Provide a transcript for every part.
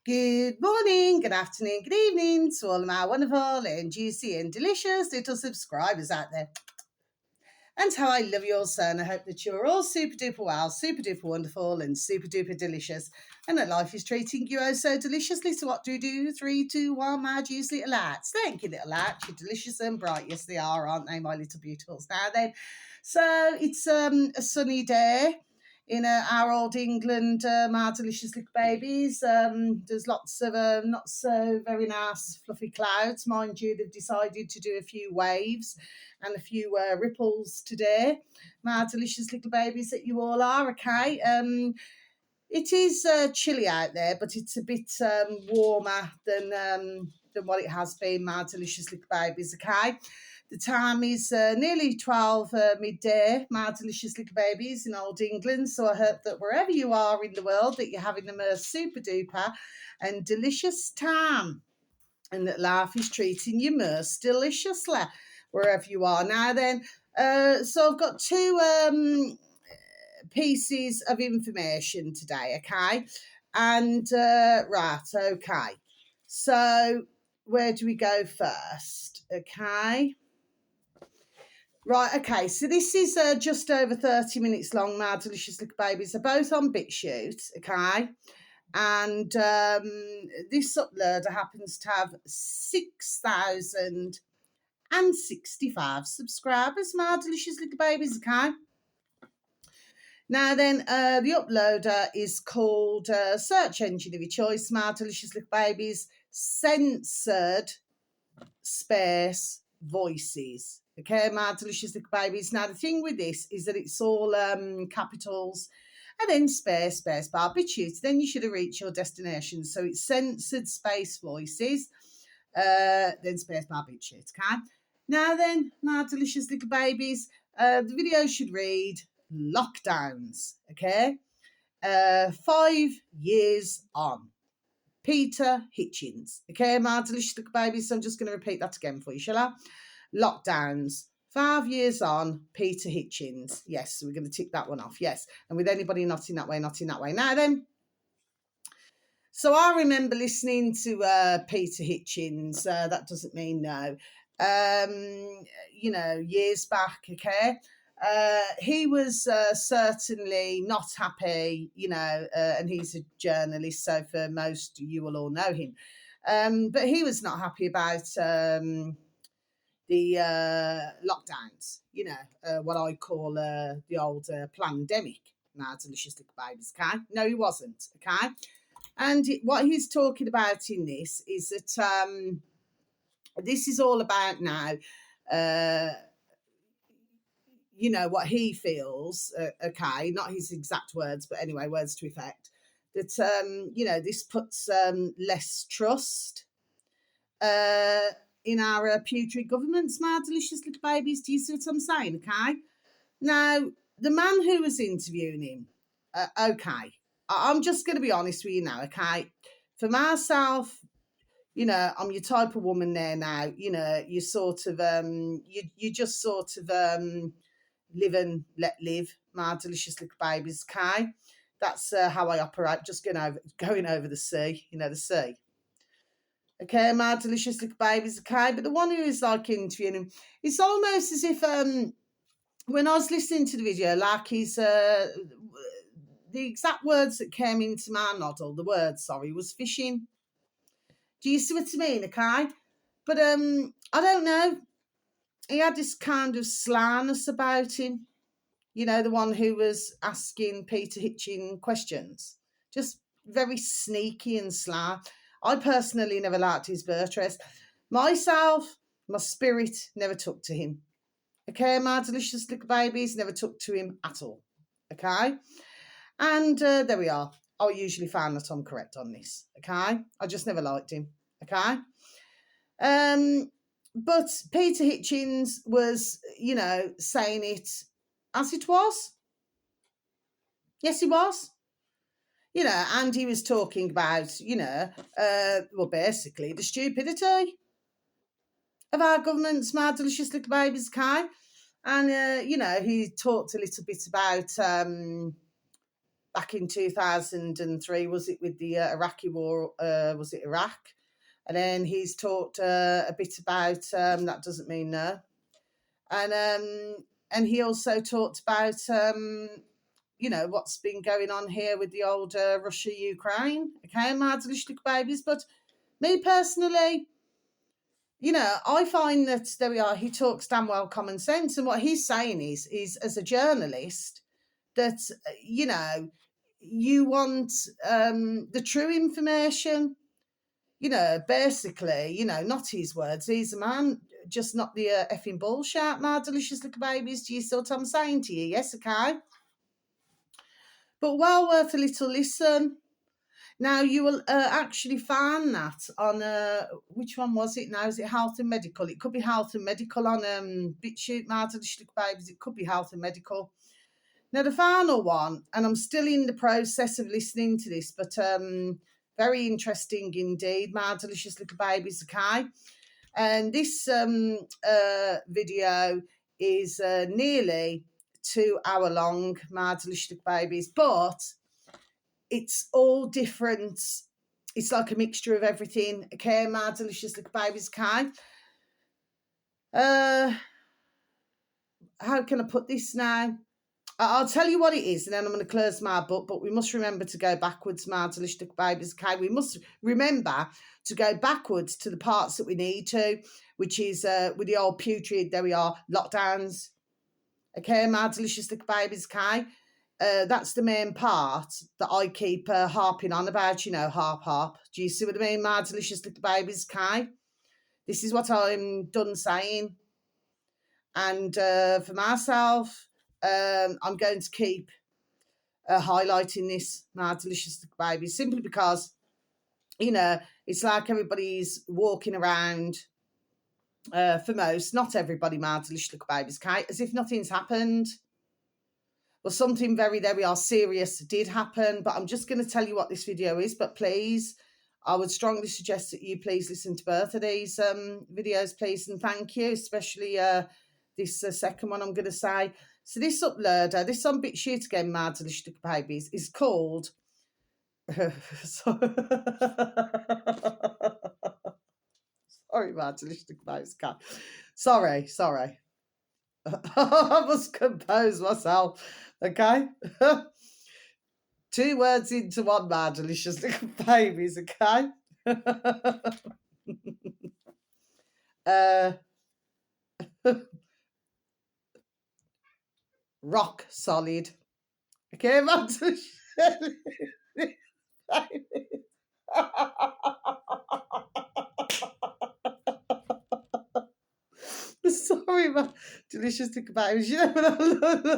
Good morning, good afternoon, good evening to all of my wonderful and juicy and delicious little subscribers out there. And how I love you all, so, and I hope that you're all super duper well, super duper wonderful, and super duper delicious, and that life is treating you oh so deliciously. So what do we do? 3, 2, 1, my juicy little lads. Thank you, little lads. You're delicious and bright. Yes, they are, aren't they, my little beautifuls? Now then, so it's a sunny day in our old England, my delicious little babies. There's lots of not so very nice fluffy clouds. Mind you, they've decided to do a few waves and a few ripples today. My delicious little babies that you all are, okay? It is chilly out there, but it's a bit warmer than what it has been, my delicious little babies, okay? The time is nearly 12 midday, my delicious little babies in old England. So I hope that wherever you are in the world that you're having a super duper and delicious time, and that life is treating you most deliciously wherever you are. Now then, so I've got two pieces of information today, okay? And right, okay. So where do we go first? Okay. Right, okay, so this is just over 30 minutes long, my delicious little babies. They're both on BitChute, okay? And this uploader happens to have 6,065 subscribers, my delicious little babies, okay? Now then, the uploader is called Search Engine of Your Choice, my delicious little babies, Censored Space Voices. Okay, my delicious little babies. Now, the thing with this is that it's all capitals and then space bar BitChute. Then you should have reached your destination. So it's Censored Space Voices, then space bar BitChute. Okay. Now then, my delicious little babies, the video should read lockdowns. Okay. 5 years on. Peter Hitchens. Okay, my delicious little babies. So I'm just going to repeat that again for you, shall I? Lockdowns. 5 years on, Peter Hitchens. Yes, so we're going to tick that one off. Yes. And with anybody not in that way, not in that way. Now then, so I remember listening to Peter Hitchens. That doesn't mean no. Years back, okay? He was certainly not happy, and he's a journalist, so for most you will all know him. But he was not happy about the lockdowns, what I call the old pandemic. Now, delicious little babies, okay? No, he wasn't, okay? And what he's talking about in this is that this is all about now, what he feels, okay, not his exact words, but anyway, words to effect, that, this puts less trust in our putrid governments, my delicious little babies. Do you see what I'm saying? Okay. Now, the man who was interviewing him, okay, I'm just going to be honest with you now, okay? For myself, I'm your type of woman there now, you sort of, you just sort of live and let live, my delicious little babies, okay? That's how I operate, just going over the sea, the sea. Okay, my delicious little babies, okay? But the one who is like interviewing him, it's almost as if when I was listening to the video, like he's the exact words that came into my noddle, was fishing. Do you see what I mean? Okay, but I don't know. He had this kind of slyness about him. The one who was asking Peter Hitchens questions, just very sneaky and sly. I personally never liked his Bertress. Myself, my spirit never took to him. Okay, my delicious little babies never took to him at all. Okay, and there we are. I usually find that I'm correct on this. Okay, I just never liked him. Okay, but Peter Hitchens was, saying it as it was. Yes, he was. And he was talking about, basically the stupidity of our government's, my delicious little babies, Kai. And, he talked a little bit about back in 2003, was it, with the Iraqi war, was it Iraq? And then he's talked a bit about, that doesn't mean no. And he also talked about, what's been going on here with the old Russia-Ukraine, okay, my delicious little babies. But me personally, I find that, there we are, he talks damn well common sense. And what he's saying is as a journalist, that, you want the true information, basically, not his words. He's a man, just not the effing bullshit, my delicious little babies. Do you see what I'm saying to you? Yes, okay. But well worth a little listen. Now, you will actually find that on, which one was it now? Is it Health and Medical? It could be Health and Medical on BitChute, my delicious little babies. It could be Health and Medical. Now, the final one, and I'm still in the process of listening to this, but very interesting indeed, my delicious little babies, okay? And this video is nearly 2 hour long, my delicious little babies, but it's all different. It's like a mixture of everything, okay, my delicious little babies, okay? How can I put this now? I'll tell you what it is, and then I'm going to close my book, but we must remember to go backwards, my delicious babies, okay? We must remember to go backwards to the parts that we need to, which is with the old putrid, there we are, lockdowns, okay, my delicious little babies, okay? That's the main part that I keep harping on about, harp. Do you see what I mean, my delicious little babies, okay? This is what I'm done saying. And for myself, I'm going to keep highlighting this, my delicious baby, simply because, it's like everybody's walking around, for most, not everybody, my delicious little babies, as if nothing's happened. Well, something very, there we are, serious did happen, but I'm just going to tell you what this video is. But please, I would strongly suggest that you please listen to both of these videos, please, and thank you, especially this second one I'm going to say. So this uploader, this on BitChute again, my delicious babies, is called... Sorry, my delicious babies. Sorry. I must compose myself, okay? 2 words into one, my delicious little babies, okay? Rock solid. Okay, my delicious babies. Sorry, my delicious little babies. When I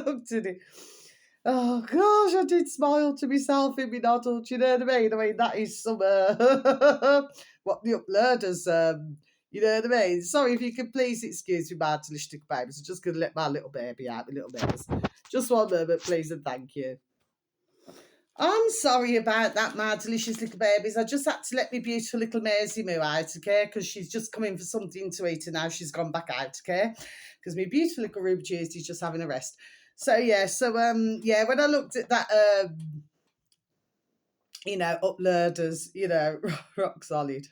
looked at it, oh gosh, I did smile to myself in my noddle. Do you know what I mean? That is some what the uploaders, you know what I mean? Sorry, if you could please excuse me, my delicious little babies. I'm just going to let my little baby out, my little babies. Just one moment, please, and thank you. I'm sorry about that, my delicious little babies. I just had to let me beautiful little Maisie Moo out, okay? Because she's just come in for something to eat and now she's gone back out, okay? Because my beautiful little Ruby Tuesday's just having a rest. So, yeah, when I looked at that, uploaders, rock solid.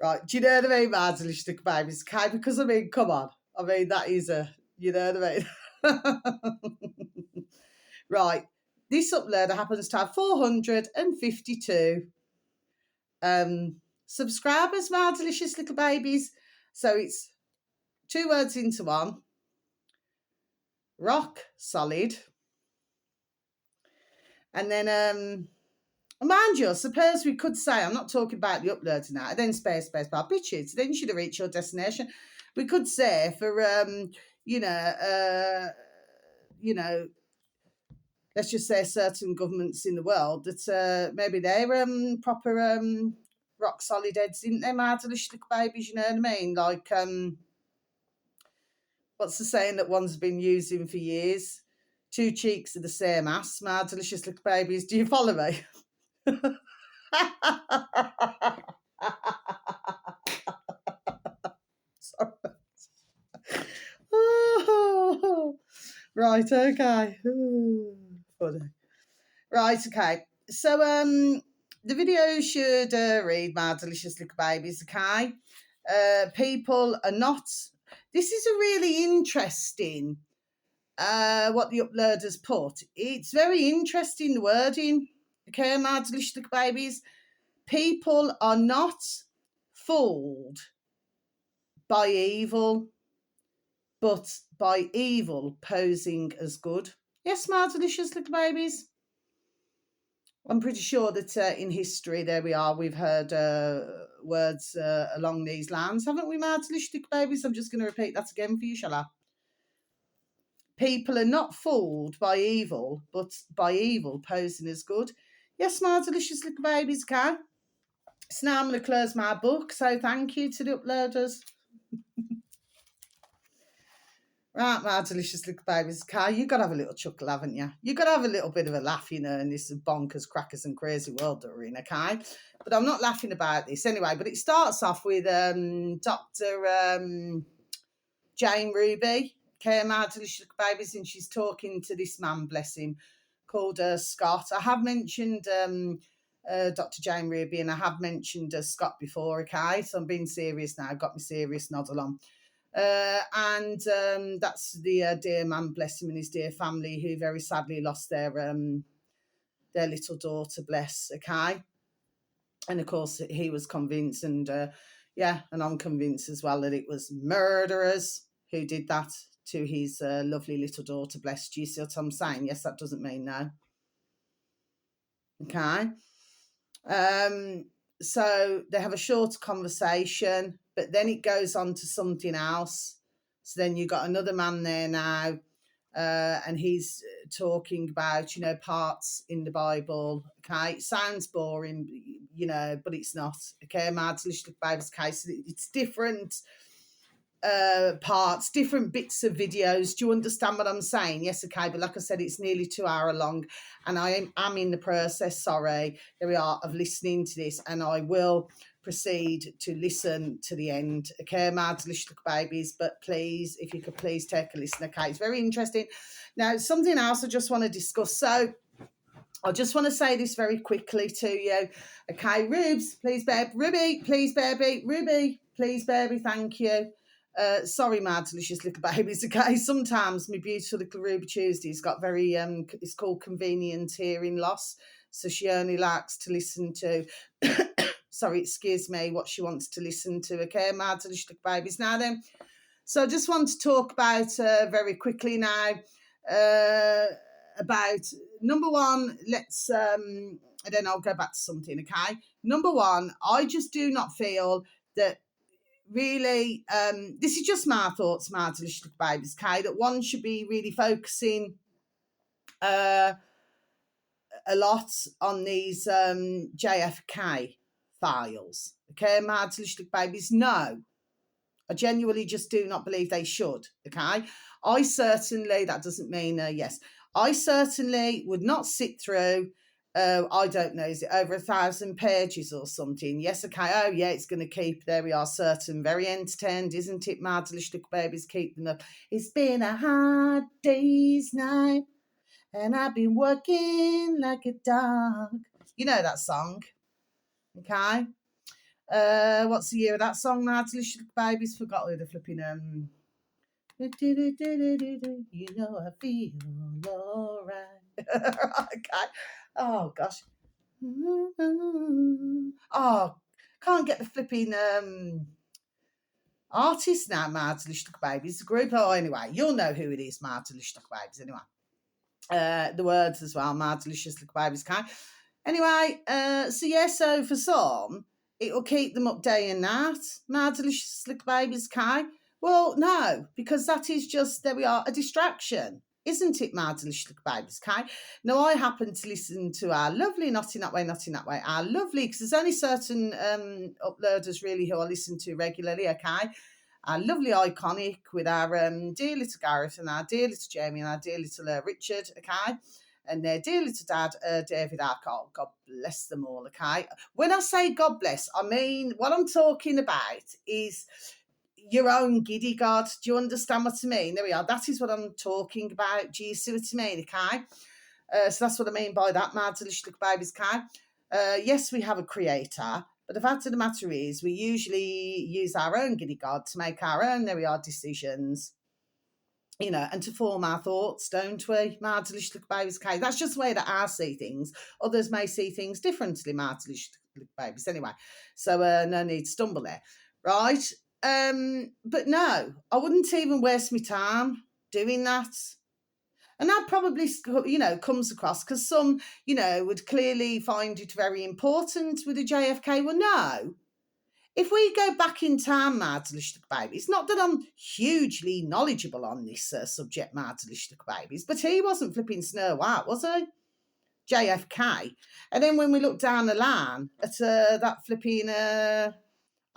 Right, do you know what I mean, my delicious little babies? Okay, because, come on. That is you know what I mean? Right. This uploader happens to have 452 subscribers, my delicious little babies. So it's 2 words into one. Rock solid. And then, mind you, suppose we could say, I'm not talking about the uploader now, then space bar, bitches, then you should have reached your destination. We could say for, let's just say certain governments in the world that maybe they're proper rock solid heads, isn't they, my delicious little babies, you know what I mean? Like, what's the saying that one's been using for years? 2 cheeks of the same ass, my delicious little babies. Do you follow me? Sorry. Oh, right, okay. Ooh, funny. Right, okay. So the video should read My Delicious Little Babies, okay? People are not... This is a really interesting what the uploaders put. It's very interesting, the wording, okay, My Delicious Little Babies. People are not fooled by evil, but by evil posing as good. Yes, My Delicious Little Babies. I'm pretty sure that in history, there we are, we've heard words along these lines, haven't we, My Delicious Little Babies? I'm just going to repeat that again for you, shall I? People are not fooled by evil, but by evil posing as good. Yes, My Delicious Little Babies, okay? So now I'm going to close my book, so thank you to the uploaders. Right, My Delicious Little Babies, okay? You've got to have a little chuckle, haven't you? You've got to have a little bit of a laugh, you know, in this bonkers, crackers and crazy world that we're in, okay? But I'm not laughing about this anyway. But it starts off with Dr. Jane Ruby, okay, My Delicious Little Babies, and she's talking to this man, bless him, called Scott. I have mentioned Dr. Jane Ruby, and I have mentioned Scott before, okay? So I'm being serious now. I've got my serious noddle on. And that's the dear man, bless him, and his dear family, who very sadly lost their little daughter, bless, okay? And of course, he was convinced, and and I'm convinced as well, that it was murderers who did that to his lovely little daughter, bless. Do you see what I'm saying? Yes, that doesn't mean no. Okay. So they have a short conversation, but then it goes on to something else. So then you've got another man there now, and he's talking about, you know, parts in the Bible. Okay, it sounds boring, you know, but it's not. Okay, My Delicious Little Babies case, it's different parts, different bits of videos. Do you understand what I'm saying? Yes, okay, but like I said, it's nearly 2 hours long, and I am in the process, sorry, there we are, of listening to this, and I will proceed to listen to the end. Okay, My Delicious Little Babies, but please, if you could please take a listen, okay? It's very interesting. Now, something else I just want to discuss. So I just want to say this very quickly to you. Okay, Rubes, please, babe. Ruby, please, baby. Ruby, please, baby. Thank you. Sorry, My Delicious Little Babies. Okay, sometimes my beautiful little Ruby Tuesday's got very it's called convenient hearing loss, so she only likes to listen to sorry, excuse me, what she wants to listen to. Okay, My Delicious Little Babies. Now then, so I just want to talk about very quickly now about number one. Let's and then I'll go back to something. Okay, number one, I just do not feel that really, this is just my thoughts, My Delicious Little Babies, okay, that one should be really focusing a lot on these JFK files, okay, My Delicious Little Babies. No, I genuinely just do not believe they should, okay. I certainly, that doesn't mean yes, I certainly would not sit through I don't know, is it over 1,000 pages or something? Yes, okay. Oh, yeah, it's going to keep, there we are, certain. Very entertained, isn't it, My Delicious Little Babies? Keep them up. It's been a hard day's night, and I've been working like a dog. You know that song, okay? What's the year of that song, My Delicious Little Babies? Forgot who the flipping, you know I feel all right. Okay. Oh, gosh. Oh, can't get the flipping artist now, My Delicious Little Babies. The group. Oh, anyway, you'll know who it is, My Delicious Little Babies. Anyway, the words as well, My Delicious Little Babies. Okay. Anyway, so yeah, so for some, it will keep them up day and night, My Delicious Little Babies. Okay. Well, no, because that is just, there we are, a distraction. Isn't it, My Delicious Little Babies, okay? Now, I happen to listen to our lovely Not In That Way, Not In That Way, our lovely, because there's only certain uploaders really who I listen to regularly, okay? Our lovely Iconic with our dear little Gareth and our dear little Jamie and our dear little Richard, okay? And their dear little dad, David Arcott. God bless them all, okay? When I say God bless, I mean, what I'm talking about is your own giddy God. Do you understand what I mean? There we are. That is what I'm talking about. Do you see what I mean? Okay. So that's what I mean by that, my delicious little babies, Kai. Yes, we have a creator, but the fact of the matter is we usually use our own giddy god to make our own, there we are, decisions, you know, and to form our thoughts, don't we, my delicious little babies, Kai? That's just the way that I see things. Others may see things differently, my delicious little babies. Anyway, so no need to stumble there, right? But no, I wouldn't even waste my time doing that. And that probably, you know, comes across because some, you know, would clearly find it very important with the JFK. Well, no. If we go back in time, my delicious babies, not that I'm hugely knowledgeable on this subject, my delicious babies, but he wasn't flipping Snow White, was he? JFK. And then when we look down the line at that flipping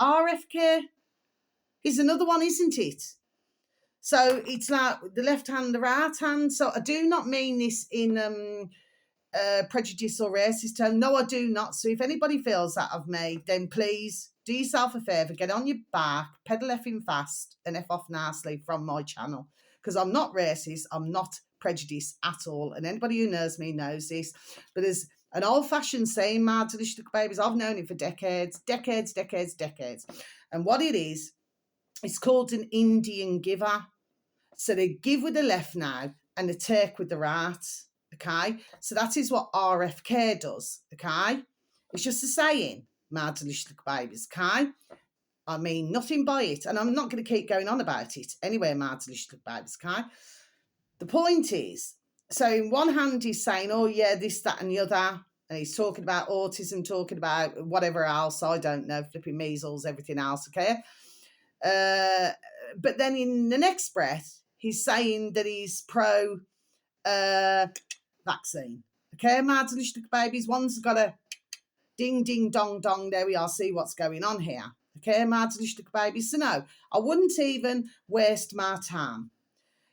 RFK, is another one, isn't it? So it's like the left hand, the right hand. So I do not mean this in prejudice or racist term. No, I do not. So if anybody feels that of me, then please do yourself a favour, get on your back, pedal effing fast and F off nicely from my channel. Because I'm not racist, I'm not prejudiced at all. And anybody who knows me knows this. But there's an old-fashioned saying, my delicious little babies, I've known it for decades. And what it is, it's called an Indian giver. So they give with the left now and they take with the right, okay? So that is what RFK does, okay? It's just a saying, my delicious little babies, okay? I mean nothing by it, and I'm not going to keep going on about it anyway, my delicious little babies, okay? The point is, so in one hand he's saying, oh yeah, this, that and the other, and he's talking about autism, talking about whatever else, I don't know, flipping measles, everything else, okay? But then in the next breath, he's saying that he's pro vaccine. Okay, my delicious little babies, one's got a ding, ding, dong, dong. There we are. See what's going on here. Okay, my delicious little babies. So no, I wouldn't even waste my time.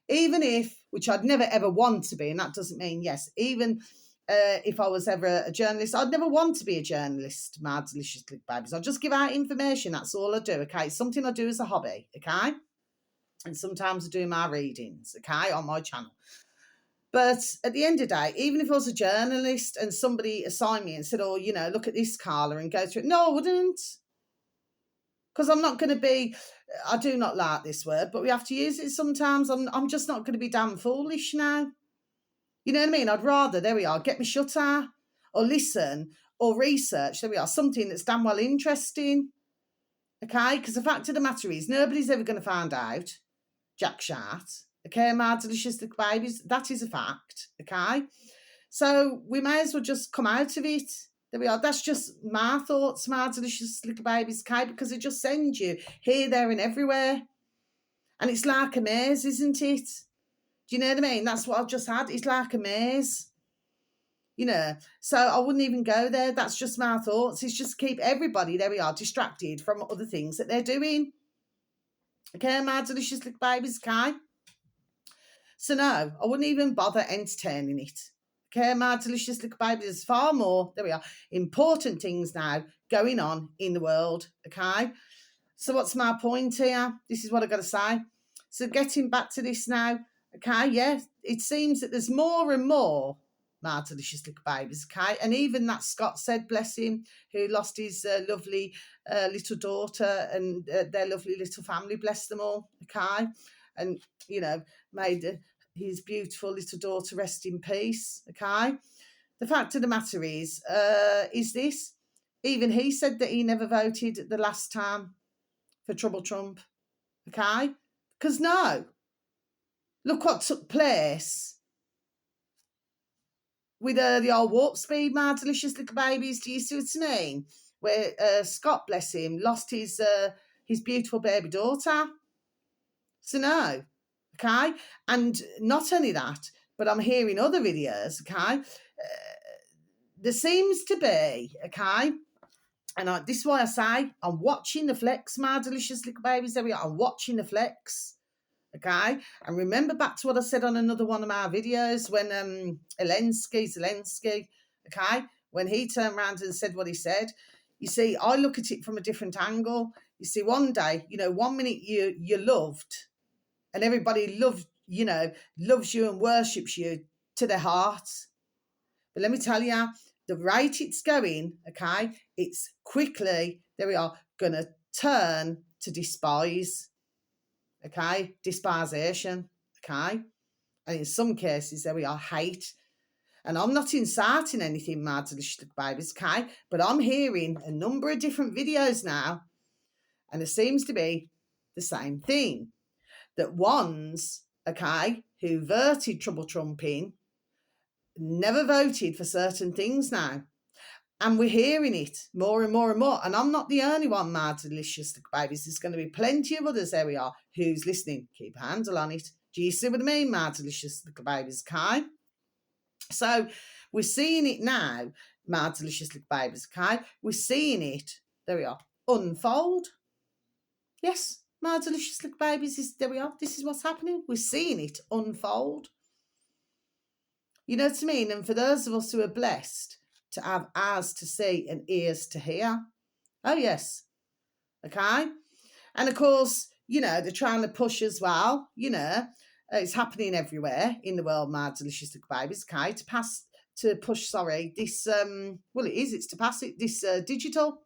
Even if, which I'd never ever want to be, and that doesn't mean yes, even if I was ever a journalist, I'd never want to be a journalist, my delicious little babies. I'll just give out information. That's all I do, okay? It's something I do as a hobby, okay? And sometimes I do my readings, okay, on my channel. But at the end of the day, even if I was a journalist and somebody assigned me and said, oh, you know, look at this, Carla, and go through it, no, I wouldn't. Because I'm not going to be, I do not like this word, but we have to use it sometimes. I'm just not going to be damn foolish now. You know what I mean? I'd rather, there we are, get me shut eye or listen or research, there we are, something that's damn well interesting. Okay? Because the fact of the matter is, nobody's ever going to find out jack shart. Okay, my delicious little babies, that is a fact. Okay? So we may as well just come out of it. There we are. That's just my thoughts, my delicious little babies, okay? Because it just sends you here, there, and everywhere. And it's like a maze, isn't it? Do you know what I mean? That's what I've just had. It's like a maze. You know, so I wouldn't even go there. That's just my thoughts. It's just keep everybody, there we are, distracted from other things that they're doing. Okay, my delicious little babies, okay? So no, I wouldn't even bother entertaining it. Okay, my delicious little babies, there's far more, there we are, important things now going on in the world, okay? So what's my point here? This is what I've got to say. So getting back to this now, okay, yeah, it seems that there's more and more, my delicious little babies, okay? And even that Scott said, bless him, who lost his lovely little daughter and their lovely little family, bless them all, okay? And, you know, made his beautiful little daughter rest in peace, okay? The fact of the matter is this, even he said that he never voted the last time for Trouble Trump, okay? Because no, look what took place with the old warp speed, my delicious little babies. Do you see what I mean? Where Scott, bless him, lost his beautiful baby daughter. So no, okay? And not only that, but I'm hearing other videos, okay? There seems to be, okay? And this is why I say I'm watching the flex, my delicious little babies. There we are. I'm watching the flex. Okay, and remember back to what I said on another one of my videos when Zelensky, okay, when he turned around and said what he said. You see, I look at it from a different angle. You see, one day, you know, 1 minute you're loved, and everybody loves you and worships you to their hearts. But let me tell you, the rate it's going, okay, it's quickly, there we are, going to turn to despise, okay, despisation, okay, and in some cases, there we are, hate. And I'm not inciting anything, my delicious babies, okay, but I'm hearing a number of different videos now, and it seems to be the same thing, that ones, okay, who voted trouble trumping never voted for certain things now. And we're hearing it more and more and more. And I'm not the only one, my delicious babies. There's going to be plenty of others, there we are, who's listening. Keep a handle on it. Do you see what I mean, my delicious little babies, okay? So we're seeing it now, my delicious little babies, okay? We're seeing it, there we are, unfold. Yes, my delicious little babies, there we are. This is what's happening. We're seeing it unfold. You know what I mean? And for those of us who are blessed to have eyes to see and ears to hear, oh yes, okay? And of course, you know, they're trying to push as well, you know, it's happening everywhere in the world, my delicious little babies, okay, to push this, well, it's to pass it, this digital.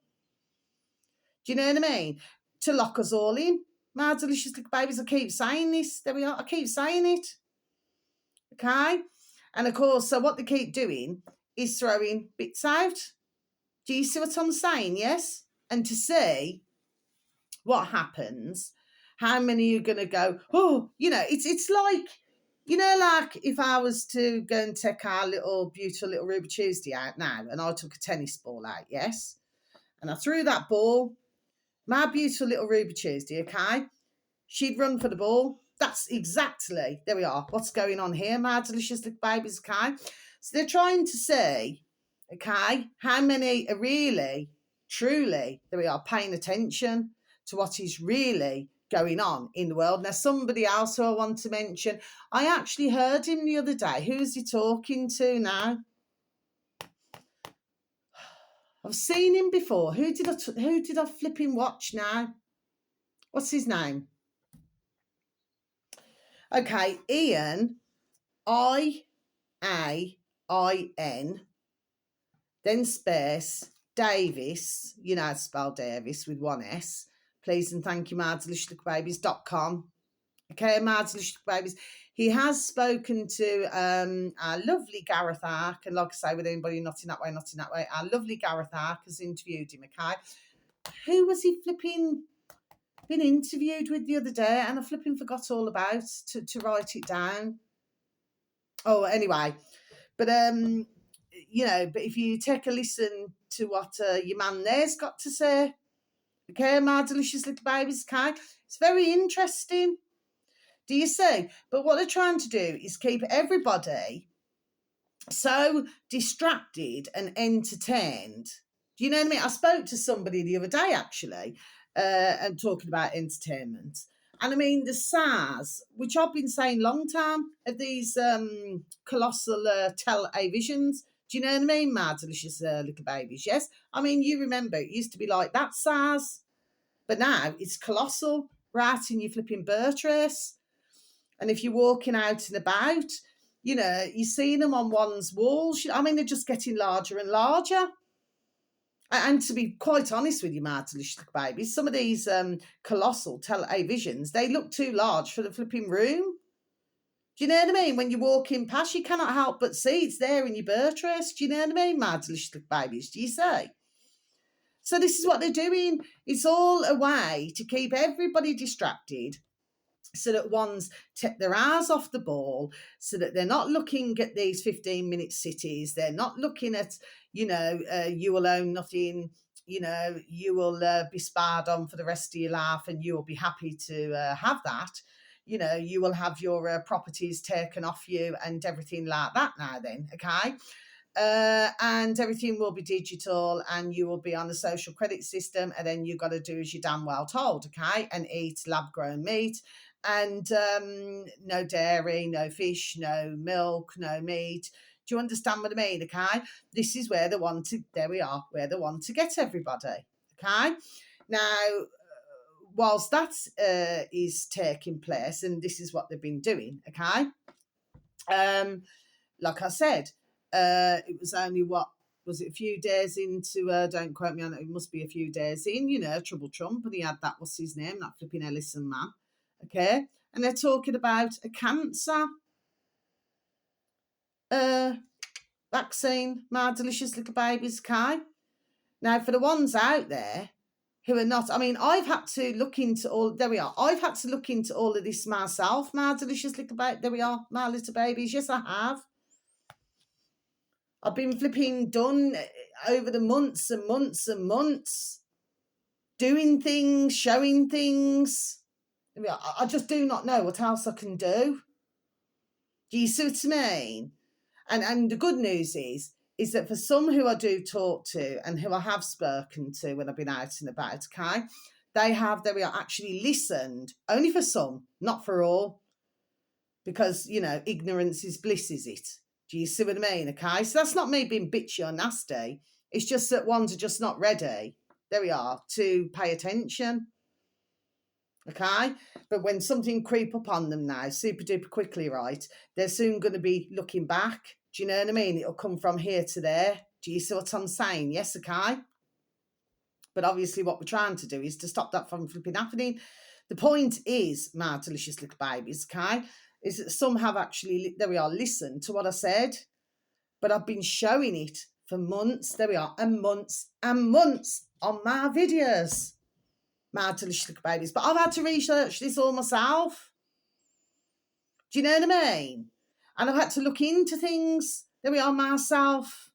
Do you know what I mean? To lock us all in, my delicious little babies. I keep saying this, there we are, I keep saying it, okay? And of course, so what they keep doing is throwing bits out. Do you see what I'm saying? Yes? And to see what happens, how many are going to go, oh, you know, it's like, you know, like if I was to go and take our little beautiful little Ruby Tuesday out now, and I took a tennis ball out, yes? And I threw that ball, my beautiful little Ruby Tuesday, okay? She'd run for the ball. That's exactly, there we are, what's going on here, my delicious little babies, okay? So they're trying to say, okay, how many are really, truly, there we are, paying attention to what is really going on in the world. Now, somebody else who I want to mention, I actually heard him the other day. Who's he talking to now? I've seen him before. Who did I flipping watch now? What's his name? Okay, Ian, I-A-I-N, then space, Davis, you know how to spell Davis with one S. Please and thank you, mardelicious.babies.com. Okay, mardelicious.babies. He has spoken to our lovely Gareth Ark, and like I say, with anybody not in that way, our lovely Gareth Ark has interviewed him, okay? Who was he flipping been interviewed with the other day, and I flipping forgot all about to write it down. Oh, anyway, but you know, but if you take a listen to what your man there's got to say, okay, my delicious little babies, okay, it's very interesting. Do you see? But what they're trying to do is keep everybody so distracted and entertained. Do you know what I mean? I spoke to somebody the other day, actually, and talking about entertainment. And I mean, the SARS, which I've been saying long time, of these colossal televisions. Do you know what I mean, my delicious little babies? Yes? I mean, you remember, it used to be like that SARS, but now it's colossal, right in your flipping birth race. And if you're walking out and about, you know, you're seeing them on one's walls. I mean, they're just getting larger and larger. And to be quite honest with you, my delicious babies, some of these colossal televisions, they look too large for the flipping room. Do you know what I mean? When you're walking past, you cannot help but see it's there in your birth race. Do you know what I mean, my delicious babies? Do you say? So this is what they're doing. It's all a way to keep everybody distracted, so that ones take their eyes off the ball, so that they're not looking at these 15-minute cities. They're not looking at, you know, you will own nothing, you know, you will be spied on for the rest of your life and you will be happy to have that. You know, you will have your properties taken off you and everything like that now then, okay? And everything will be digital and you will be on the social credit system, and then you've got to do as you're damn well told, okay? And eat lab-grown meat. And no dairy, no fish, no milk, no meat. Do you understand what I mean? Okay, this is where they want to. There we are, where they want to get everybody. Okay, now whilst that is taking place, and this is what they've been doing. Okay, like I said, It was only was it a few days into, don't quote me on it, it must be a few days in, Trouble Trump, and he had that, what's his name, that flipping Ellison man, okay? And they're talking about a cancer vaccine, my delicious little babies, Kai. Now, for the ones out there who are not, I mean, I've had to look into all, there we are, I've had to look into all of this myself, my delicious little baby, there we are, my little babies, yes, I have. I've been flipping done over the months and months and months, doing things, showing things. I just do not know what else I can do. Do you see what I mean? And the good news is that for some who I do talk to and who I have spoken to when I've been out and about, okay, they are actually listened, only for some, not for all, because, ignorance is bliss, is it? Do you see what I mean? Okay, so that's not me being bitchy or nasty. It's just that ones are just not ready. There we are, to pay attention. Okay, but when something creep up on them now, super duper quickly, right? They're soon going to be looking back. Do you know what I mean? It'll come from here to there. Do you see what I'm saying? Yes, okay. But obviously, what we're trying to do is to stop that from flipping happening. The point is, my delicious little babies, okay, is that some have actually, there we are, listened to what I said, but I've been showing it for months, there we are, and months on my videos, my delicious little babies. But I've had to research this all myself. Do you know what I mean? And I've had to look into things, there we are, myself.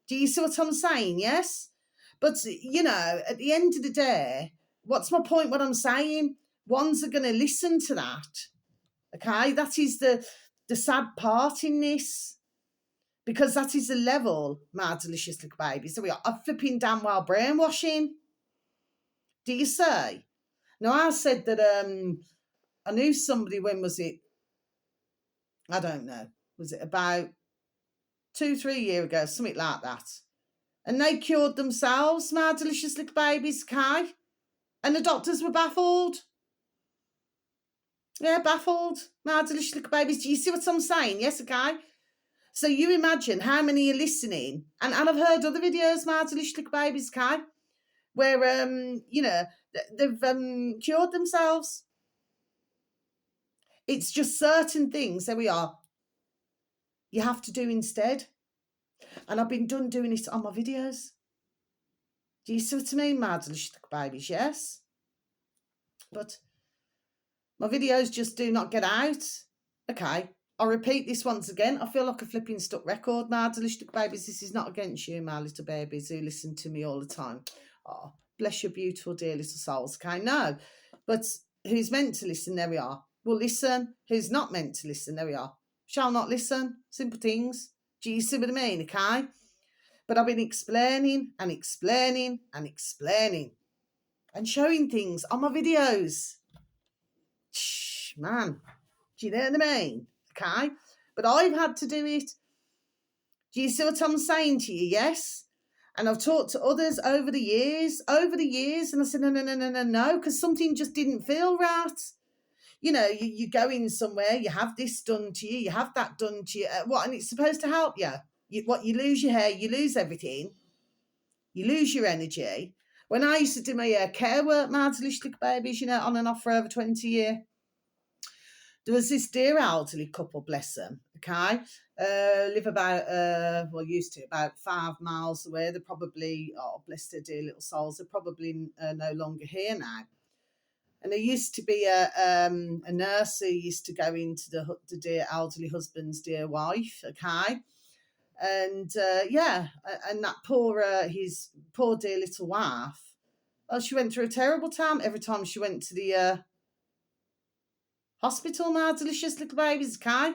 Do you see what I'm saying? Yes? But, at the end of the day, what's my point, what I'm saying? Ones are going to listen to that. Okay, that is the sad part in this, because that is the level, my delicious little babies. So we are flipping damn well brainwashing. Do you say? Now, I said that I knew somebody, when was it? I don't know. Was it about 2-3 years ago, something like that? And they cured themselves, my delicious little babies, Kai. And the doctors were baffled. Yeah, baffled. My delicious little babies. Do you see what I'm saying? Yes, okay. So you imagine how many are listening. And I've heard other videos, my delicious little babies, Kai, where, they've cured themselves. It's just certain things, there we are, you have to do instead. And I've been doing it on my videos. Do you see what I mean, my delicious little babies? Yes. But my videos just do not get out. Okay, I'll repeat this once again. I feel like a flipping stuck record, my delicious little babies. This is not against you, my little babies who listen to me all the time. Oh, bless your beautiful, dear little souls. Okay, no. But who's meant to listen, there we are. Will listen. Who's not meant to listen, there we are. Shall not listen. Simple things. Do you see what I mean, okay? But I've been explaining and explaining and explaining and showing things on my videos. Man, do you know what I mean? Okay, but I've had to do it. Do you see what I'm saying to you? Yes. And I've talked to others over the years, and I said, no, because something just didn't feel right. You go in somewhere, you have this done to you, you have that done to you. What? And it's supposed to help you. You lose your hair, you lose everything. You lose your energy. When I used to do my care work, my delicious little babies, on and off for over 20 years, there was this dear elderly couple, bless them, okay, live about, used to, about 5 miles away. They're probably, oh, bless their dear little souls, they're probably no longer here now. And there used to be a nurse who used to go into the dear elderly husband's dear wife, okay, and and that his poor dear little wife, well, she went through a terrible time every time she went to the hospital, my delicious little babies, okay?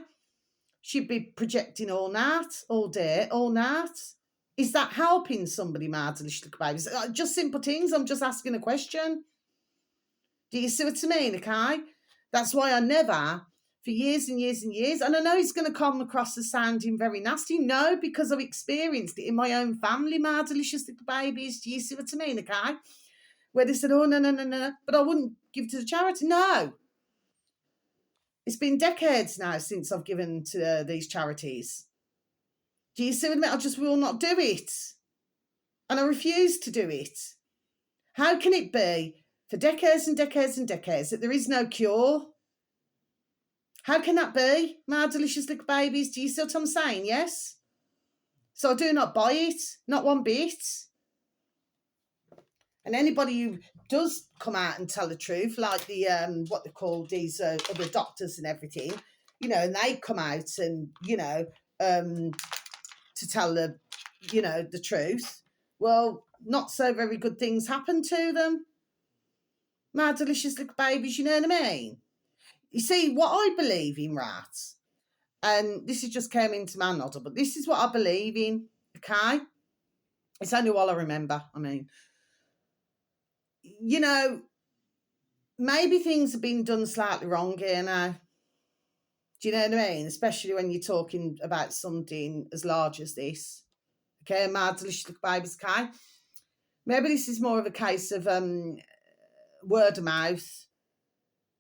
She'd be projecting all night, all day, all night. Is that helping somebody, my delicious little babies? Just simple things. I'm just asking a question. Do you see what I mean, okay? That's why I never, for years and years and years, and I know it's going to come across as sounding very nasty. No, because I've experienced it in my own family, my delicious little babies. Do you see what I mean, okay? Where they said, oh, no, but I wouldn't give to the charity. No. It's been decades now since I've given to these charities. Do you see what I mean? I just will not do it. And I refuse to do it. How can it be for decades and decades and decades that there is no cure? How can that be, my delicious little babies? Do you see what I'm saying? Yes? So I do not buy it, not one bit. And anybody who does come out and tell the truth, like the what they call these other doctors and everything, you know, and they come out and, you know, to tell the, you know, the truth. Well, not so very good things happen to them. My delicious little babies, you know what I mean? You see, what I believe in, rats, and this has just came into my noddle, but this is what I believe in, okay? It's only all I remember. I mean, you know, maybe things have been done slightly wrong here now. Do you know what I mean? Especially when you're talking about something as large as this. Okay, my delicious little babies, okay? Maybe this is more of a case of word of mouth.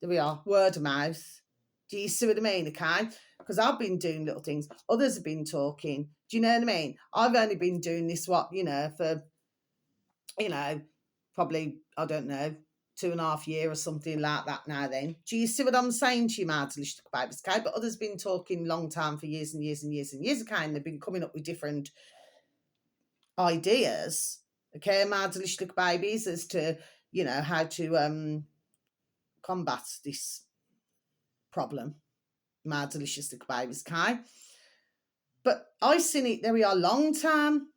There we are, word of mouth. Do you see what I mean, okay? Because I've been doing little things. Others have been talking. Do you know what I mean? I've only been doing this, you know, for, you know, probably, I don't know, 2.5 years or something like that now then. Do you see what I'm saying to you, my delicious babies, okay? But others have been talking long time for years and years and years and years, okay? And they've been coming up with different ideas, okay, my delicious babies, as to, you know, how to combat this problem, my delicious babies, okay? But I seen it, there we are, long time.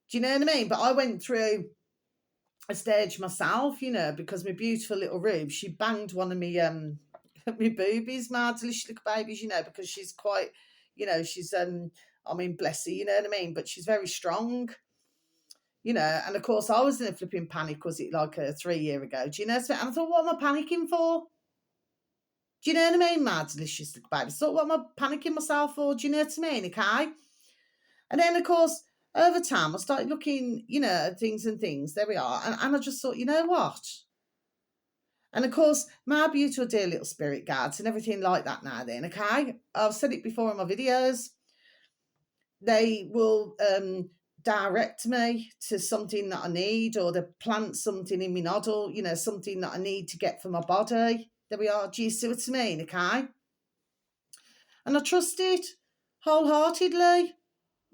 Do you know what I mean? But I went through a stage myself, you know, because my beautiful little Rube, she banged one of me my boobies, my delicious babies, you know, because she's quite, you know, she's I mean, bless her, you know what I mean? But she's very strong, you know. And of course, I was in a flipping panic, was it like 3 years ago? Do you know? And I thought, what am I panicking for? Do you know what I mean, my delicious baby? So what am I panicking myself for? Do you know what I mean? Okay. And then, of course, over time, I started looking, you know, at things and things. There we are. And I just thought, you know what? And of course, my beautiful dear little spirit guides and everything like that now then, okay? I've said it before in my videos. They will direct me to something that I need, or they plant something in my noddle, you know, something that I need to get for my body. There we are. Do you see what I mean? Okay. And I trust it wholeheartedly.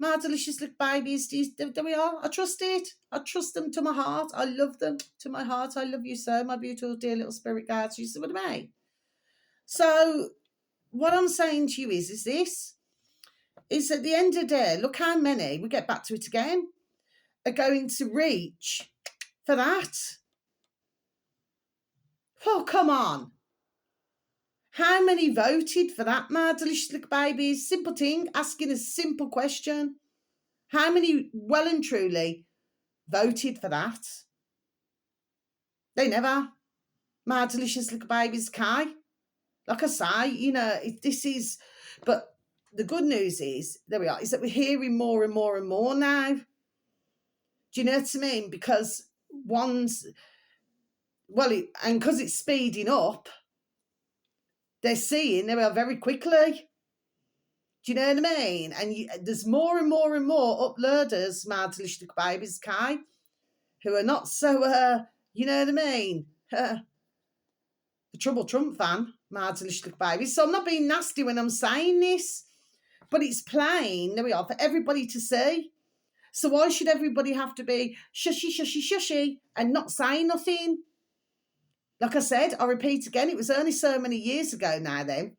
My delicious little babies, there we are. I trust it. I trust them to my heart. I love them to my heart. I love you so, my beautiful dear little spirit guides. You see what I mean? So what I'm saying to you is this. Is at the end of the day, look how many, we get back to it again, are going to reach for that. Oh, come on. How many voted for that, my delicious little babies? Simple thing, asking a simple question. How many well and truly voted for that? They never. My delicious little babies, Kai. Like I say, you know, this is, but the good news is, there we are, is that we're hearing more and more and more now. Do you know what I mean? Because and because it's speeding up, they're seeing, there we are, very quickly. Do you know what I mean? And there's more and more and more uploaders, my delicious little babies, Kai, who are not so, you know what I mean? The Trouble Trump fan, my delicious little babies. So I'm not being nasty when I'm saying this, but it's plain, there we are, for everybody to see. So why should everybody have to be shushy, shushy, shushy and not say nothing? Like I said, I repeat again, it was only so many years ago now then,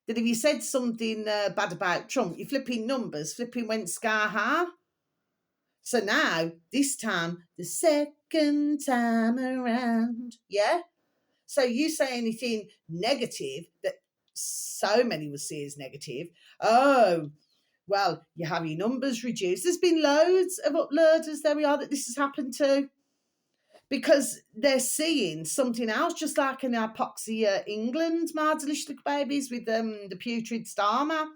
that if you said something bad about Trump, your flipping numbers went sky high. So now, this time, the second time around, yeah? So you say anything negative that so many will see as negative, oh, well, you have your numbers reduced. There's been loads of uploaders, there we are, that this has happened to. Because they're seeing something else, just like in Epoxy England, my delicious little babies, with the putrid Starmer.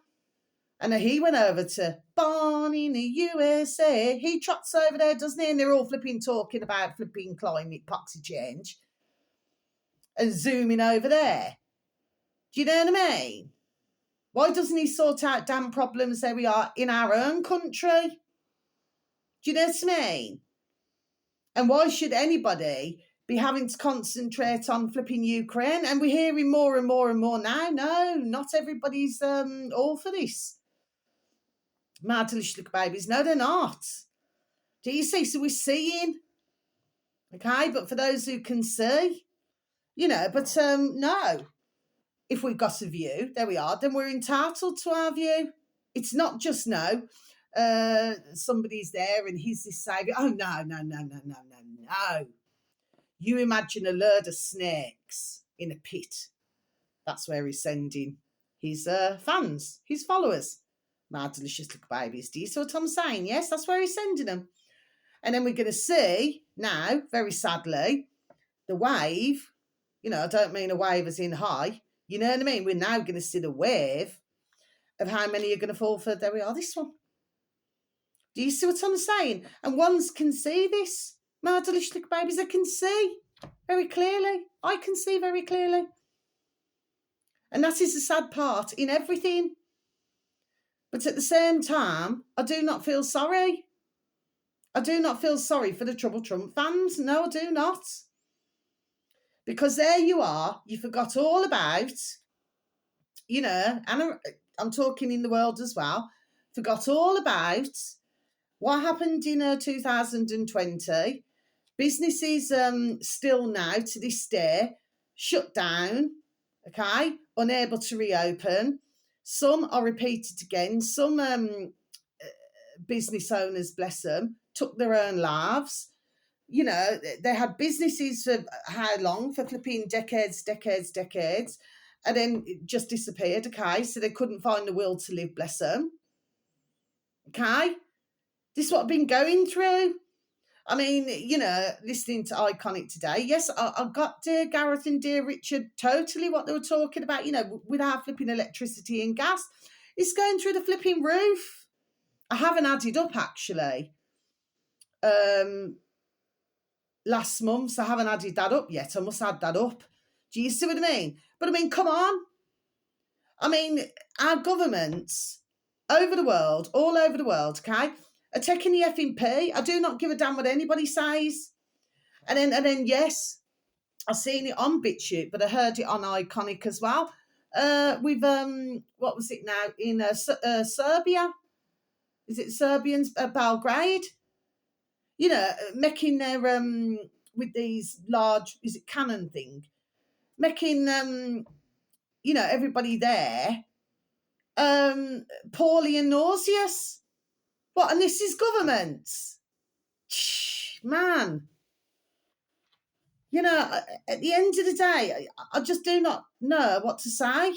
And he went over to Born in the USA. He trots over there, doesn't he? And they're all flipping talking about flipping climate epoxy change. And zooming over there. Do you know what I mean? Why doesn't he sort out damn problems there we are in our own country? Do you know what I mean? And why should anybody be having to concentrate on flipping Ukraine? And we're hearing more and more and more now. No, not everybody's all for this. My delicious little babies. No, they're not. Do you see? So we're seeing. Okay, but for those who can see, but no. If we've got a view, there we are, then we're entitled to our view. It's not just no. Somebody's there and he's this saviour. Oh, no. You imagine a load of snakes in a pit. That's where he's sending his fans, his followers. My delicious little babies. Do you see what I'm saying? Yes, that's where he's sending them. And then we're going to see now, very sadly, the wave. I don't mean a wave as in high. You know what I mean? We're now going to see the wave of how many are going to fall for, there we are, this one. Do you see what I'm saying? And ones can see this. My delicious little babies, they can see very clearly. I can see very clearly. And that is the sad part in everything. But at the same time, I do not feel sorry. I do not feel sorry for the Trouble Trump fans. No, I do not. Because there you are, you forgot all about, and I'm talking in the world as well, forgot all about what happened in 2020. Businesses still now to this day shut down, okay, unable to reopen. Some are repeated again. Some business owners, bless them, took their own lives. They had businesses for how long? For flipping decades, and then it just disappeared, okay? So they couldn't find the will to live, bless them. Okay? This is what I've been going through. I mean, listening to Iconic today, yes, I got dear Gareth and dear Richard totally what they were talking about, with our flipping electricity and gas. It's going through the flipping roof. I haven't added up, actually. Last month, so I haven't added that up yet. I must add that up. Do you see what I mean? But I mean, come on. I mean, our governments over the world, all over the world, okay, are taking the effing pee. I do not give a damn what anybody says. And then yes, I've seen it on BitChute, but I heard it on Iconic as well. With what was it now in Serbia? Is it Serbians? Belgrade? Making their with these large, is it cannon thing? Making everybody there poorly and nauseous. What? And this is governments. Man. At the end of the day, I just do not know what to say.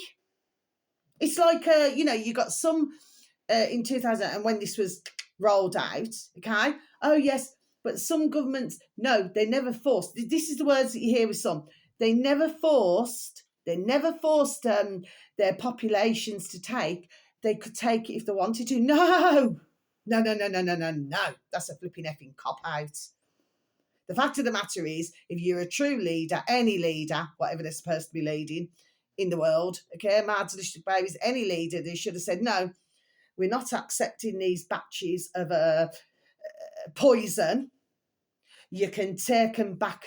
It's like you got some in 2000, and when this was rolled out, okay. Oh yes, but some governments, no, they never forced. This is the words that you hear with some. They never forced their populations to take. They could take it if they wanted to. No. That's a flipping effing cop-out. The fact of the matter is, if you're a true leader, any leader, whatever they're supposed to be leading in the world, okay, my delicious babies, any leader, they should have said, no, we're not accepting these batches of poison. You can take them back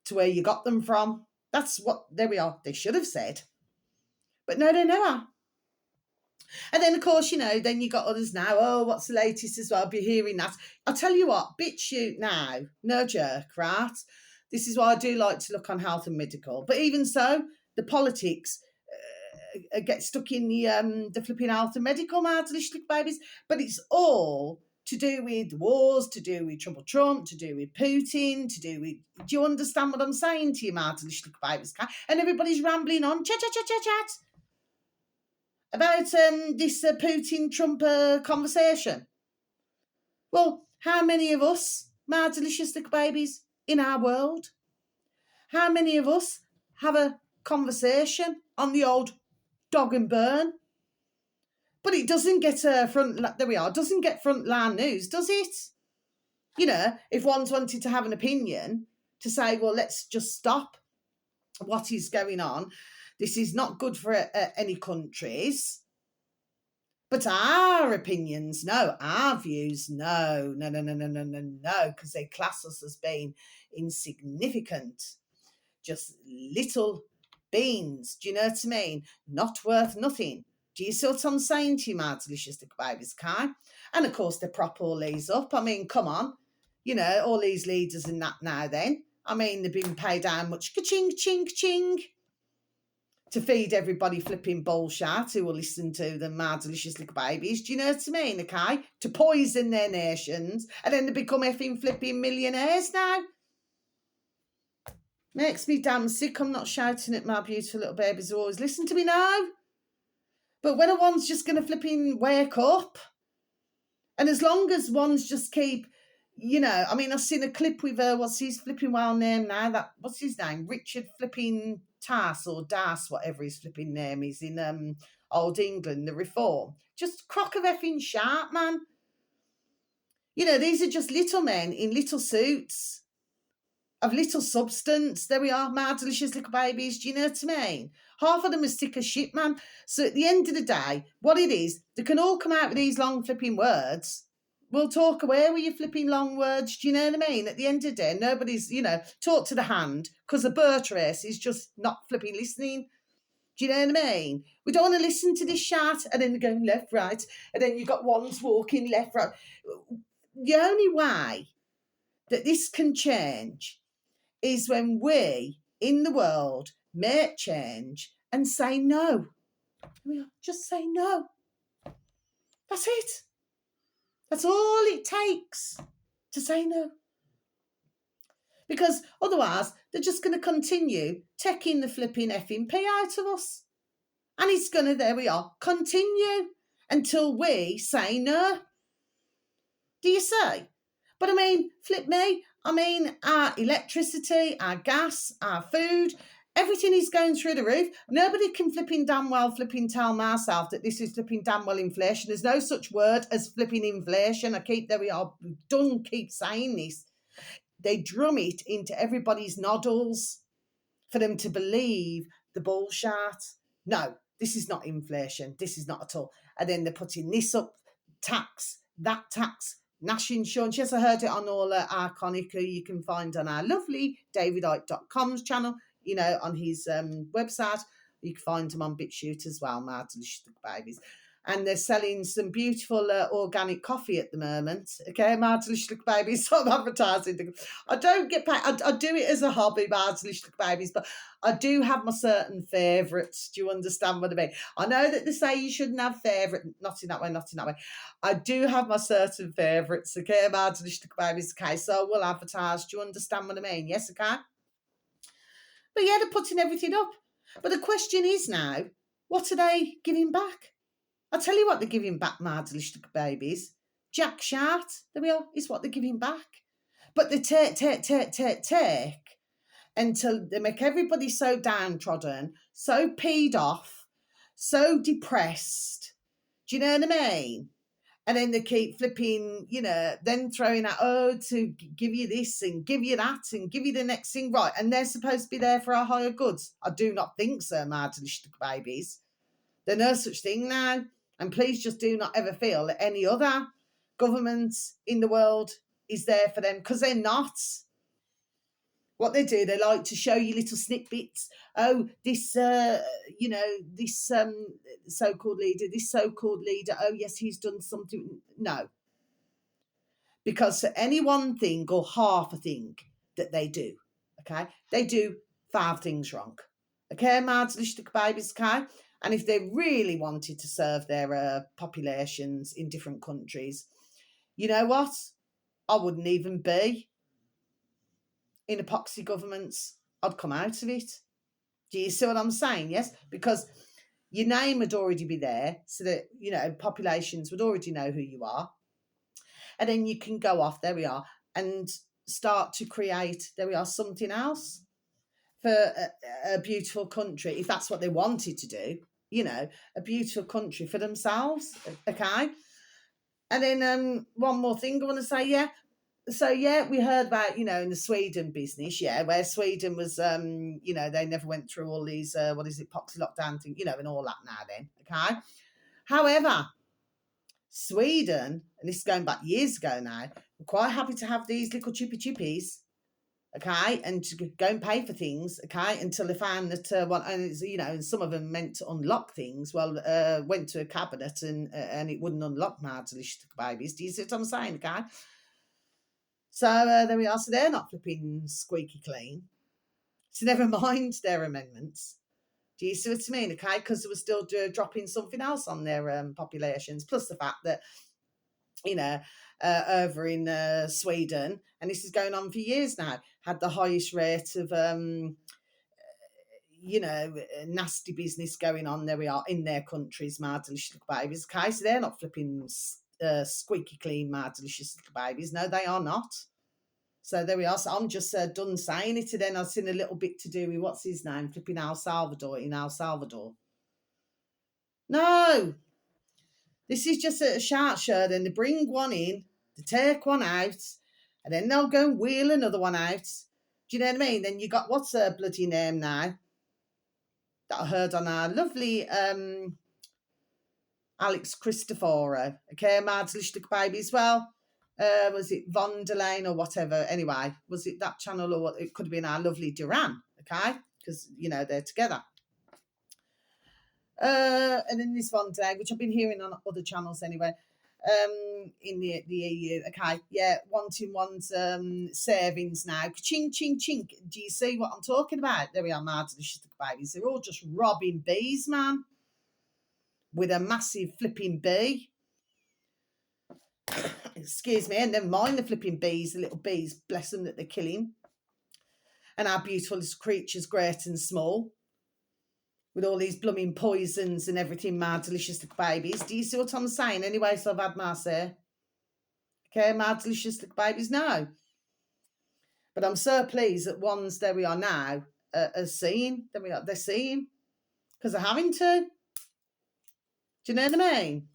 to where you got them from. That's what, there we are, they should have said. But no, they never. And then, of course, then you got others now. Oh, what's the latest as well? I'll be hearing that. I'll tell you what, BitChute now, no jerk, right? This is why I do like to look on health and medical. But even so, the politics get stuck in the flipping health and medical, my delicious babies. But it's all to do with wars, to do with Trouble Trump, to do with Putin, to do with... Do you understand what I'm saying to you, my delicious babies? And everybody's rambling on, chat, about this Putin-Trump conversation. Well, how many of us, my delicious little babies, in our world, how many of us have a conversation on the old dog and burn? But it doesn't get doesn't get frontline news, does it? If one's wanted to have an opinion, to say, well, let's just stop what is going on. This is not good for any countries. But our opinions, no, our views, no, because they class us as being insignificant, just little beans. Do you know what I mean? Not worth nothing. Do you see what I'm saying to you, my delicious little babies, Kai? And of course, they prop all these up. I mean, come on. You know, all these leaders and that now then. I mean, they've been paid how much? Ka-ching, ching, ching. To feed everybody flipping bullshit who will listen to them, my delicious little babies. Do you know what I mean, okay? To poison their nations. And then they become effing flipping millionaires now. Makes me damn sick. I'm not shouting at my beautiful little babies who always listen to me now. But when a one's just going to flipping wake up, and as long as one's just keep, you know, I mean, I've seen a clip with, what's his flipping wild name now? What's his name? Richard flipping Tass or Das, whatever his flipping name is, in Old England, the Reform. Just crock of effing sharp, man. You know, these are just little men in little suits of little substance. There we are, my delicious little babies. Do you know what I mean? Half of them are sick as shit, man. So at the end of the day, what it is, they can all come out with these long flipping words. We'll talk away with your flipping long words. Do you know what I mean? At the end of the day, nobody's, you know, talk to the hand, because a bird race is just not flipping listening. Do you know what I mean? We don't want to listen to this shit, and then they're going left, right, and then you've got ones walking left, right. The only way that this can change is when we, in the world, make change and say no. Just say no. That's it. That's all it takes to say no. Because otherwise, they're just going to continue taking the flipping effing pee out of us. And it's going to, there we are, continue until we say no. Do you see? But I mean, flip me. I mean, our electricity, our gas, our food, everything is going through the roof. Nobody can flipping damn well flipping tell myself that this is flipping damn well inflation. There's no such word as flipping inflation. There we are, don't keep saying this. They drum it into everybody's noddles for them to believe the bullshit. No, this is not inflation. This is not at all. And then they're putting this up, tax, that tax, national insurance. Yes, I heard it on all Iconic, who you can find on our lovely davidite.com's channel, you know, on his website. You can find them on BitChute as well, my delicious babies. And they're selling some beautiful organic coffee at the moment. Okay, my delicious babies. So I'm advertising them. I don't get paid. I do it as a hobby, my delicious babies, but I do have my certain favourites. Do you understand what I mean? I know that they say you shouldn't have favourite. Not in that way, not in that way. I do have my certain favourites. Okay, my delicious babies. Okay, so we'll advertise. Do you understand what I mean? Yes, okay. But yeah, they're putting everything up. But the question is now, what are they giving back? I'll tell you what they're giving back, my delicious babies. Jack Shart, there we are, is what they're giving back. But they take until they make everybody so downtrodden, so peed off, so depressed. Do you know what I mean? And then they keep flipping, you know, then throwing out, to give you this and give you that and give you the next thing, right? And they're supposed to be there for our higher goods. I do not think so, my delicious babies. There's no such thing now. And please just do not ever feel that any other government in the world is there for them, because they're not. What they do, they like to show you little snippets. Oh, this, you know, this so-called leader, oh, yes, he's done something. No. Because for any one thing or half a thing that they do, okay, they do 5 things wrong. Okay, my delicious babies, okay? And if they really wanted to serve their populations in different countries, you know what? I wouldn't even be in epoxy governments. I'd come out of it. Do you see what I'm saying? Yes? Because your name would already be there, so that, you know, populations would already know who you are. And then you can go off, there we are, and start to create, there we are, something else for a beautiful country, if that's what they wanted to do. You know, a beautiful country for themselves, okay? And then one more thing I want to say, yeah. So, yeah, we heard about, you know, in the Sweden business, yeah, where Sweden was, you know, they never went through all these, poxy lockdown thing, you know, and all that now then, okay? However, Sweden, and this is going back years ago now, were quite happy to have these little chippy chippies, okay, and to go and pay for things, okay, until they found that one, and it's, and some of them meant to unlock things. Well, went to a cabinet and it wouldn't unlock my delicious babies. Do you see what I'm saying, okay? So there we are. So they're not flipping squeaky clean. So never mind their amendments. Do you see what I mean? Okay, because they were still dropping something else on their populations. Plus the fact that, over in Sweden, and this is going on for years now, had the highest rate of, nasty business going on. There we are in their countries, my delicious little babies. Okay, so they're not flipping squeaky clean, my delicious little babies. No, they are not. So there we are. So I'm just done saying it. And then I've seen a little bit to do with what's his name, flipping El Salvador in El Salvador. No, this is just a shark show. Then they bring one in, they take one out, and then they'll go and wheel another one out. Do you know what I mean? Then you got, what's her bloody name now? That I heard on our lovely Alex Cristoforo. Okay, my delicious little babies. Well, was it Von der Leyen or whatever? Anyway, was it that channel or what? It could have been our lovely Duran, okay? Because, they're together. And then this Von der Leyen, which I've been hearing on other channels anyway, in the EU, okay? Yeah, wanting one's savings now. Ching, ching, ching. Do you see what I'm talking about? There we are, my delicious babies. They're all just robbing bees, man, with a massive flipping bee. Excuse me, and never mind the flipping bees, the little bees, bless them, that they're killing. And our beautiful little creatures, great and small, with all these blooming poisons and everything, my delicious little babies. Do you see what I'm saying? Anyway, so I've had my say. Okay, my delicious little babies, no. But I'm so pleased that ones, there we are now, are seeing. There we are, they're seeing. Because they're having to. Do you know what I mean?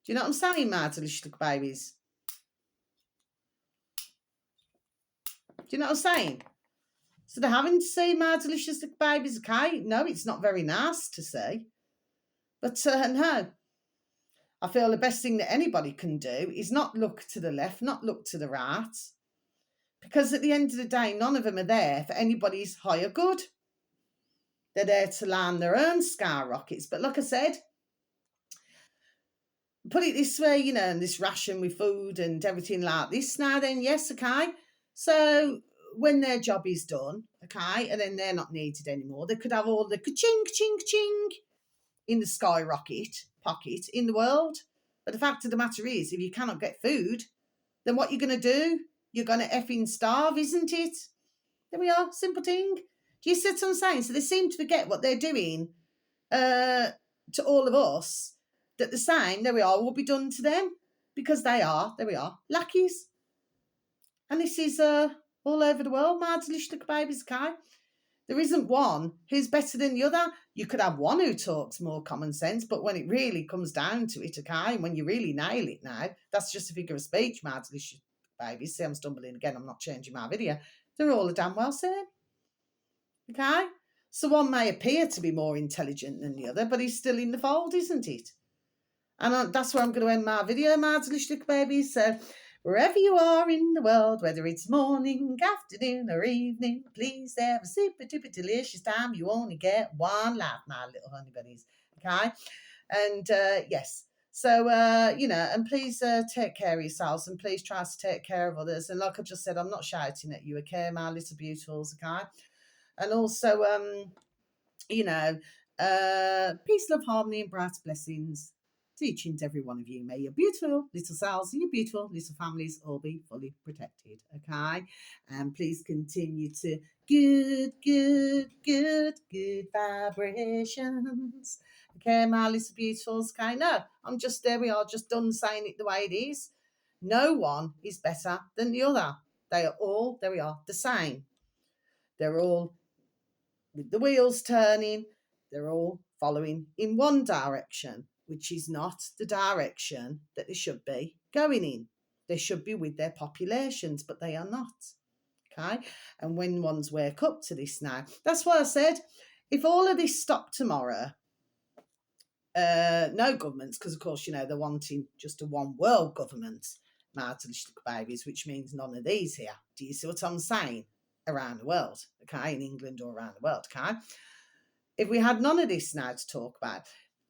Do you know what I'm saying, my delicious little babies? Do you know what I'm saying? So they're having to see my delicious little babies, okay? No, it's not very nice to see. But no, I feel the best thing that anybody can do is not look to the left, not look to the right. Because at the end of the day, none of them are there for anybody's higher good. They're there to land their own skyrockets. But like I said, put it this way, and this ration with food and everything like this now then, yes, okay? So when their job is done, okay, and then they're not needed anymore, they could have all the ka-ching, ching, ching in the skyrocket pocket in the world. But the fact of the matter is, if you cannot get food, then what you're going to do? You're going to effing starve, isn't it? There we are, simple thing. Do you see what I'm saying? So they seem to forget what they're doing to all of us, that the same, there we are, will be done to them, because they are, there we are, lackeys. And this is all over the world, my delicious little babies, okay? There isn't one who's better than the other. You could have one who talks more common sense, but when it really comes down to it, okay, and when you really nail it now, that's just a figure of speech, my delicious babies. See, I'm stumbling again, I'm not changing my video. They're all a damn well same. Okay? So one may appear to be more intelligent than the other, but he's still in the fold, isn't it? And that's where I'm going to end my video, my delicious little babies. So wherever you are in the world, whether it's morning, afternoon, or evening, please have a super duper delicious time. You only get one life, my little honey bunnies. Okay? And yes. So, and please take care of yourselves, and please try to take care of others. And like I just said, I'm not shouting at you, okay, my little beautifuls, okay? And also, peace, love, harmony, and bright blessings to each and every one of you. May your beautiful little selves and your beautiful little families all be fully protected, okay? And please continue to good vibrations. Okay, my little beautifuls, okay? No, I'm just, there we are, just done saying it the way it is. No one is better than the other. They are all, there we are, the same. They're all with the wheels turning, they're all following in one direction, which is not the direction that they should be going in. They should be with their populations, but they are not. Okay? And when ones wake up to this now, that's why I said, if all of this stopped tomorrow, no governments, because of course, you know, they're wanting just a one world government, little babies, which means none of these here. Do you see what I'm saying? Around the world, okay, in England or around the world, okay? If we had none of this now to talk about,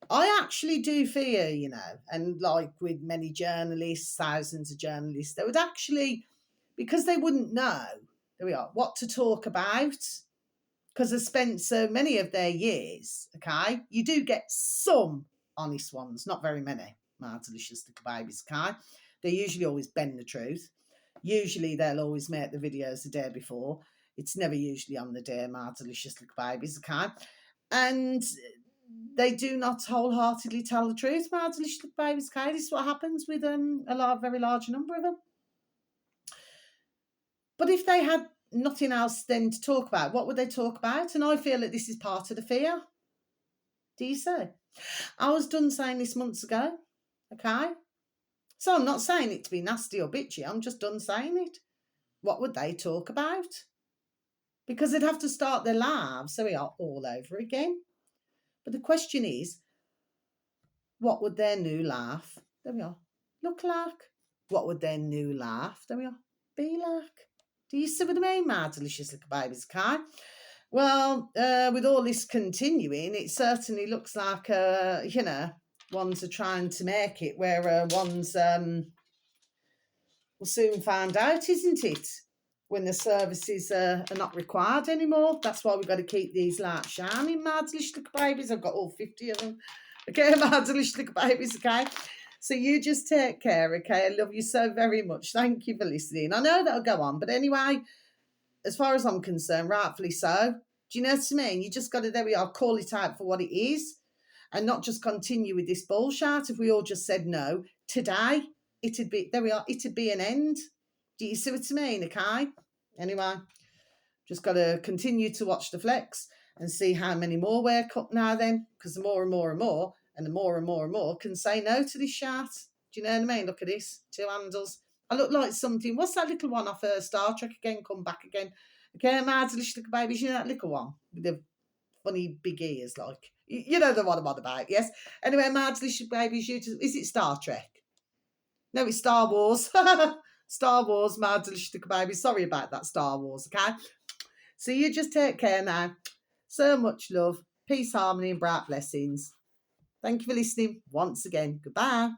I actually do fear, you know, and like with many journalists, thousands of journalists, they would actually, because they wouldn't know, there we are, what to talk about, because they spent so many of their years, okay? You do get some honest ones, not very many, my delicious little babies, okay? They usually always bend the truth. Usually they'll always make the videos the day before. It's never usually on the day, my delicious little babies, okay? And they do not wholeheartedly tell the truth, my delicious little babies, okay? This is what happens with a very large number of them. But if they had nothing else then to talk about, what would they talk about? And I feel that this is part of the fear. Do you see? I was done saying this months ago, okay? So I'm not saying it to be nasty or bitchy. I'm just done saying it. What would they talk about? Because they'd have to start their lives, so we are all over again. But the question is, what would their new life, there we are, look like? What would their new life, there we are, be like? Do you see what I mean, my delicious little babies, okay? Well, with all this continuing, it certainly looks like, you know, ones are trying to make it where ones will soon find out, isn't it? When the services are not required anymore. That's why we've got to keep these lights shining, my delicious little babies. I've got all 50 of them. Okay, my delicious little babies, okay? So you just take care, okay? I love you so very much. Thank you for listening. I know that'll go on, but anyway, as far as I'm concerned, rightfully so. Do you know what I mean? You just got to, there we are, call it out for what it is and not just continue with this bullshit. If we all just said no today, it'd be, there we are, it'd be an end. Do you see what I mean, okay? Anyway, just got to continue to watch the flex and see how many more wake up now then, because the more and more and more, and the more and more and more can say no to this shit. Do you know what I mean? Look at this, 2 handles. I look like something, what's that little one off Star Trek again, come back again? Okay, my delicious little babies, you know that little one with the funny big ears, like, you know the one I'm on about, yes? Anyway, my delicious babies, is it Star Trek? No, it's Star Wars. Star Wars, my delicious little babies. Sorry about that, Star Wars, okay? So you just take care now. So much love, peace, harmony, and bright blessings. Thank you for listening once again. Goodbye.